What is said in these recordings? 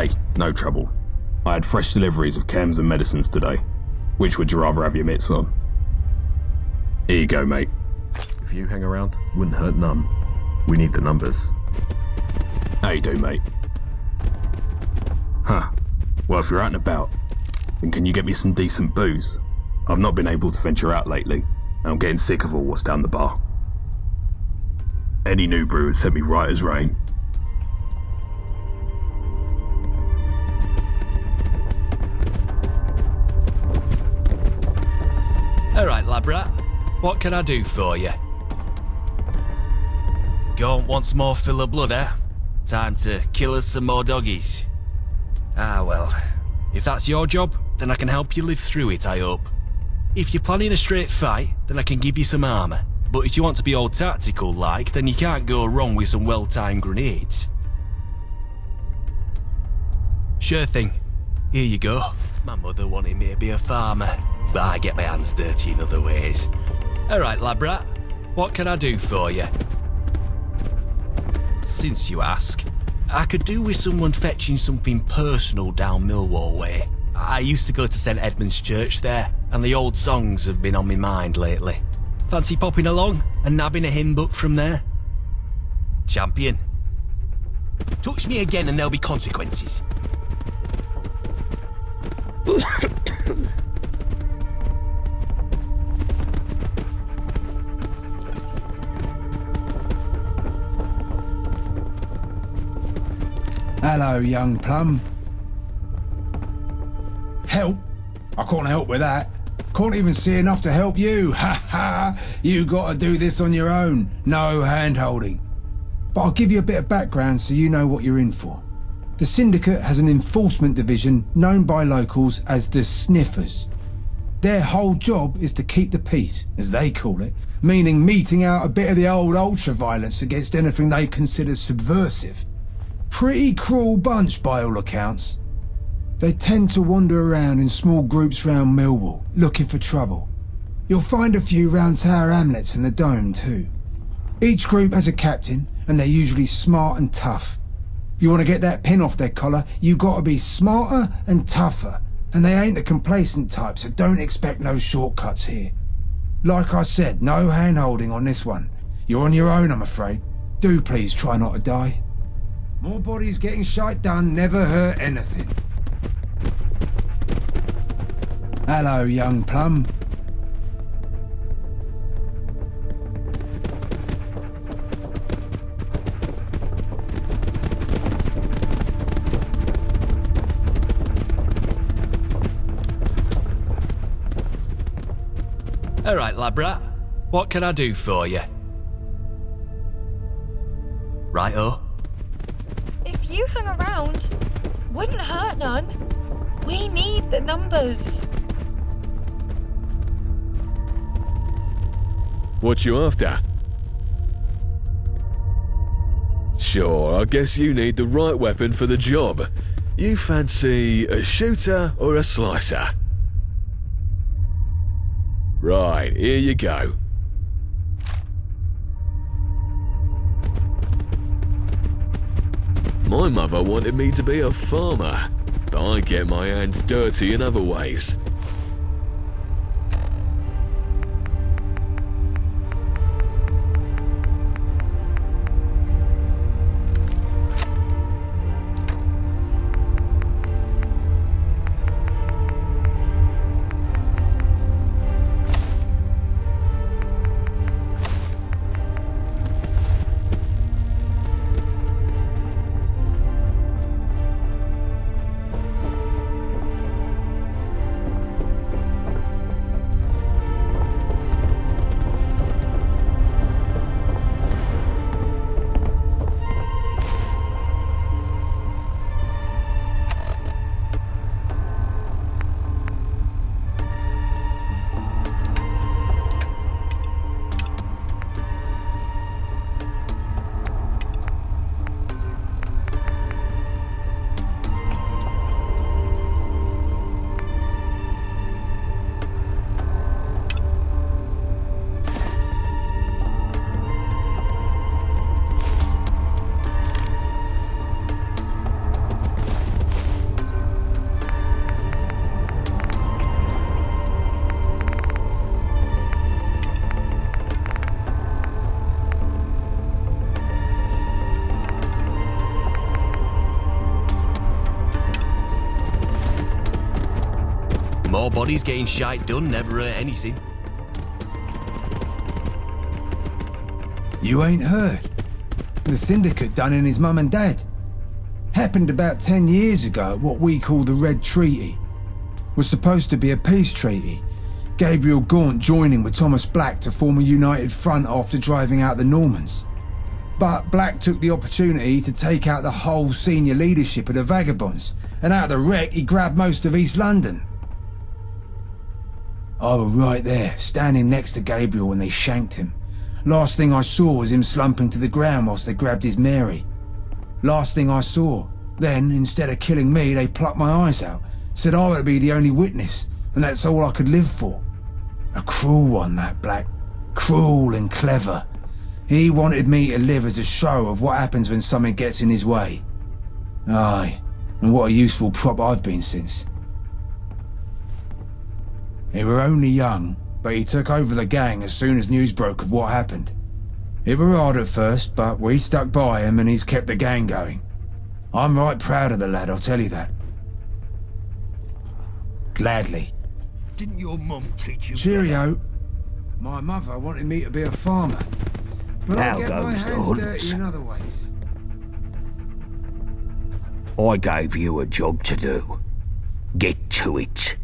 Hey, no trouble. I had fresh deliveries of chems and medicines today. Which would you rather have your mitts on? Here you go, mate. If you hang around, wouldn't hurt none. We need the numbers. How you do, mate? Huh. Well, if you're out and about, then can you get me some decent booze? I've not been able to venture out lately, and I'm getting sick of all what's down the bar. Any new brew has sent me right as rain. Alright, Labrat. What can I do for you? Go on once more fill of blood, eh? Time to kill us some more doggies. Ah well, if that's your job, then I can help you live through it, I hope. If you're planning a straight fight, then I can give you some armour. But if you want to be all tactical like, then you can't go wrong with some well-timed grenades. Sure thing. Here you go. My mother wanted me to be a farmer, but I get my hands dirty in other ways. Alright, Labrat, what can I do for you? Since you ask, I could do with someone fetching something personal down Millwall way. I used to go to St Edmund's Church there, and the old songs have been on my mind lately. Fancy popping along and nabbing a hymn book from there? Champion. Touch me again and there'll be consequences. Hello, young plum. Help? I can't help with that. Can't even see enough to help you. Ha ha! You gotta do this on your own. No hand-holding. But I'll give you a bit of background so you know what you're in for. The Syndicate has an enforcement division known by locals as the Sniffers. Their whole job is to keep the peace, as they call it, meaning meting out a bit of the old ultra-violence against anything they consider subversive. Pretty cruel bunch by all accounts. They tend to wander around in small groups round Millwall, looking for trouble. You'll find a few round Tower Hamlets and the Dome too. Each group has a captain, and they're usually smart and tough. You want to get that pin off their collar, you gotta be smarter and tougher, and they ain't the complacent type, so don't expect no shortcuts here. Like I said, no hand-holding on this one. You're on your own, I'm afraid. Do please try not to die. More bodies getting shite done never hurt anything. Hello, young plum. Alright, Labrat, what can I do for you? Righto. If you hang around, wouldn't hurt none. We need the numbers. What you after? Sure, I guess you need the right weapon for the job. You fancy a shooter or a slicer? Right, here you go. My mother wanted me to be a farmer, but I get my hands dirty in other ways. More bodies getting shite done never hurt anything. You ain't heard? The Syndicate done in his mum and dad. Happened about 10 years ago at what we call the Red Treaty. Was supposed to be a peace treaty. Gabriel Gaunt joining with Thomas Black to form a united front after driving out the Normans. But Black took the opportunity to take out the whole senior leadership of the Vagabonds, and out of the wreck he grabbed most of East London. I was right there, standing next to Gabriel when they shanked him. Last thing I saw was him slumping to the ground whilst they grabbed his Mary. Last thing I saw. Then, instead of killing me, they plucked my eyes out, said I would be the only witness, and that's all I could live for. A cruel one, that Black. Cruel and clever. He wanted me to live as a show of what happens when something gets in his way. Aye, and what a useful prop I've been since. He were only young, but he took over the gang as soon as news broke of what happened. It were hard at first, but we stuck by him and he's kept the gang going. I'm right proud of the lad, I'll tell you that. Gladly. Didn't your mum teach you? Cheerio. My mother wanted me to be a farmer, but I Now get my goes the hands hunt. dirty in other ways. I gave you a job to do. Get to it.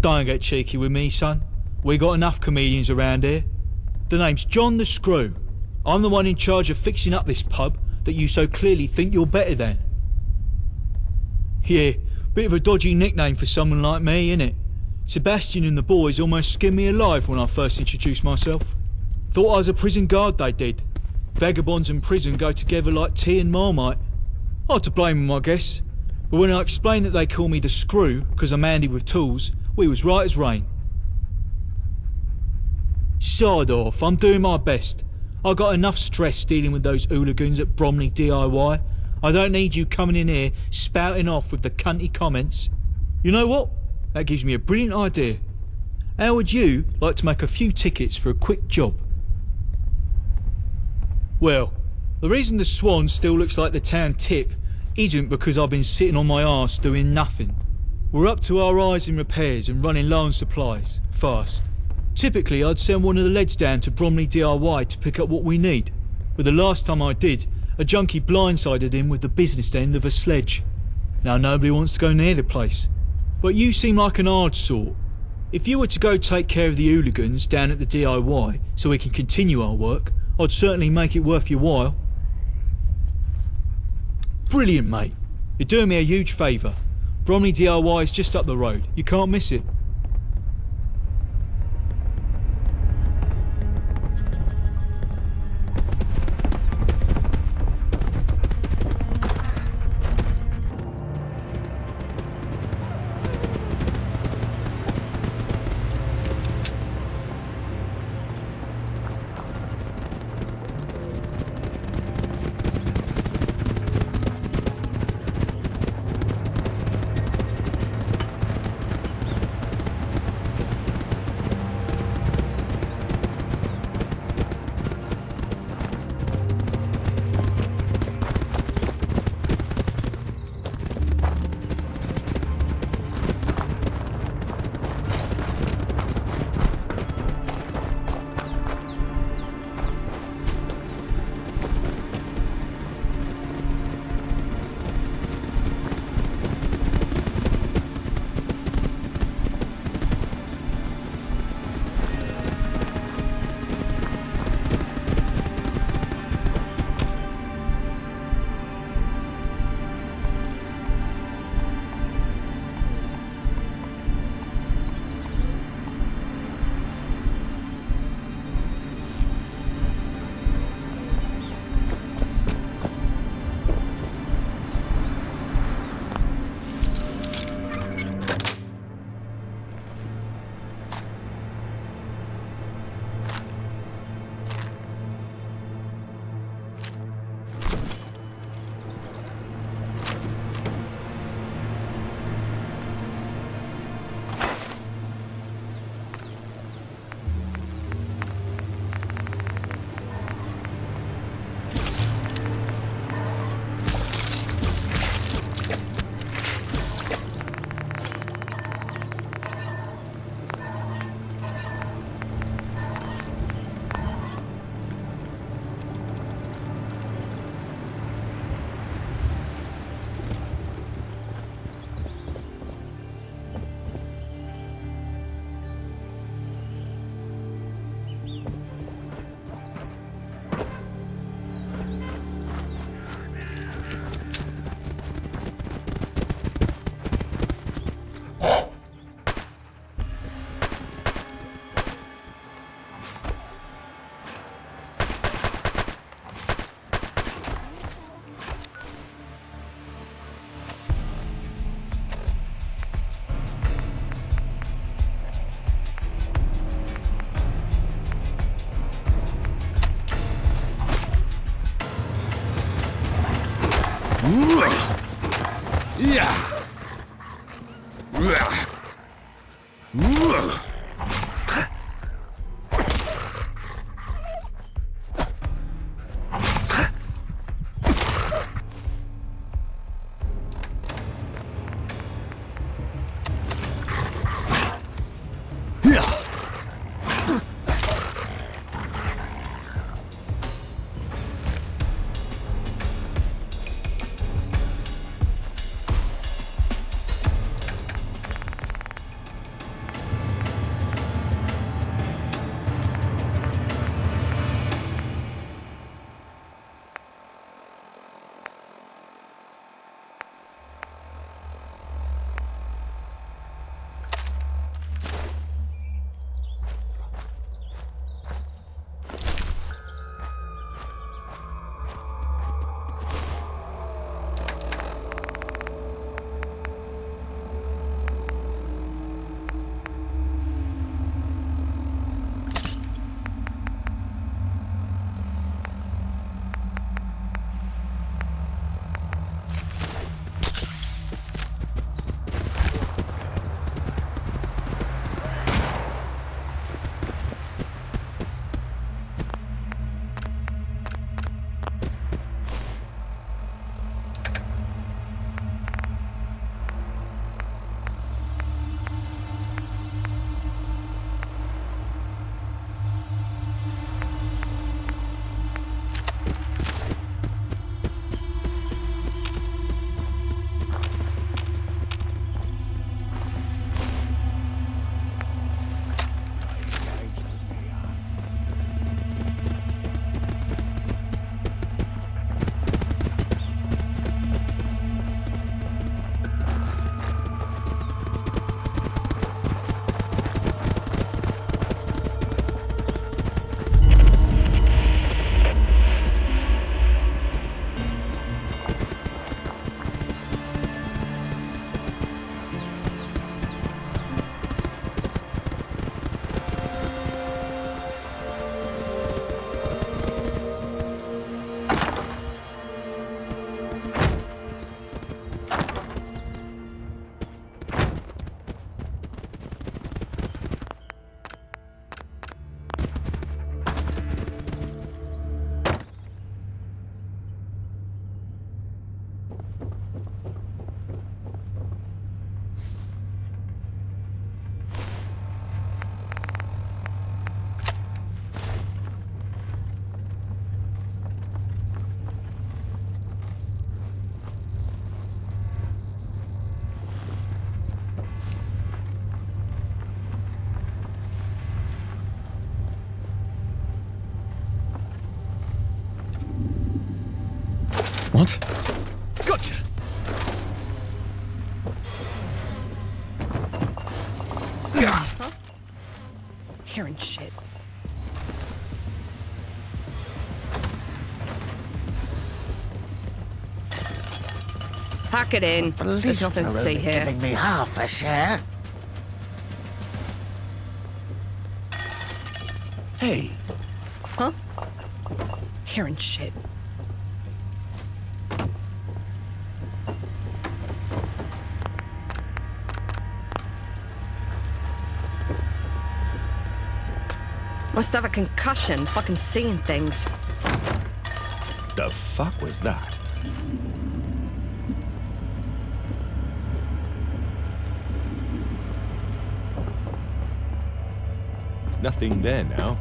Don't get cheeky with me, son. We got enough comedians around here. The name's John the Screw. I'm the one in charge of fixing up this pub that you so clearly think you're better than. Yeah, bit of a dodgy nickname for someone like me, innit? Sebastian and the boys almost skinned me alive when I first introduced myself. Thought I was a prison guard, they did. Vagabonds and prison go together like tea and Marmite. Hard to blame them, I guess. But when I explained that they call me the Screw because I'm handy with tools, we was right as rain. Sod off, I'm doing my best. I got enough stress dealing with those hooligans at Bromley DIY. I don't need you coming in here spouting off with the cunty comments. You know what? That gives me a brilliant idea. How would you like to make a few tickets for a quick job? Well, the reason the Swan still looks like the town tip isn't because I've been sitting on my arse doing nothing. We're up to our eyes in repairs and running low on supplies, fast. Typically I'd send one of the leads down to Bromley DIY to pick up what we need, but the last time I did, a junkie blindsided him with the business end of a sledge. Now nobody wants to go near the place, but you seem like an hard sort. If you were to go take care of the hooligans down at the DIY so we can continue our work, I'd certainly make it worth your while. Brilliant, mate. You're doing me a huge favour. Bromley DIY is just up the road. You can't miss it. What? Gotcha! Hearing shit. Pack it in. There's nothing to see here. Giving me half a share. Hey, Huh? Hearing shit. Must have a concussion, fucking seeing things. the fuck was that? Nothing there now.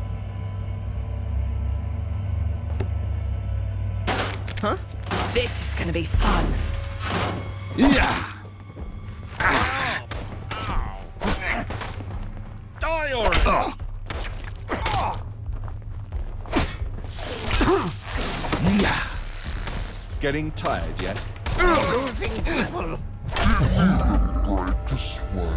Huh? This is gonna be fun. Yeah! Die already! Getting tired yet? Losing people. Going to swear.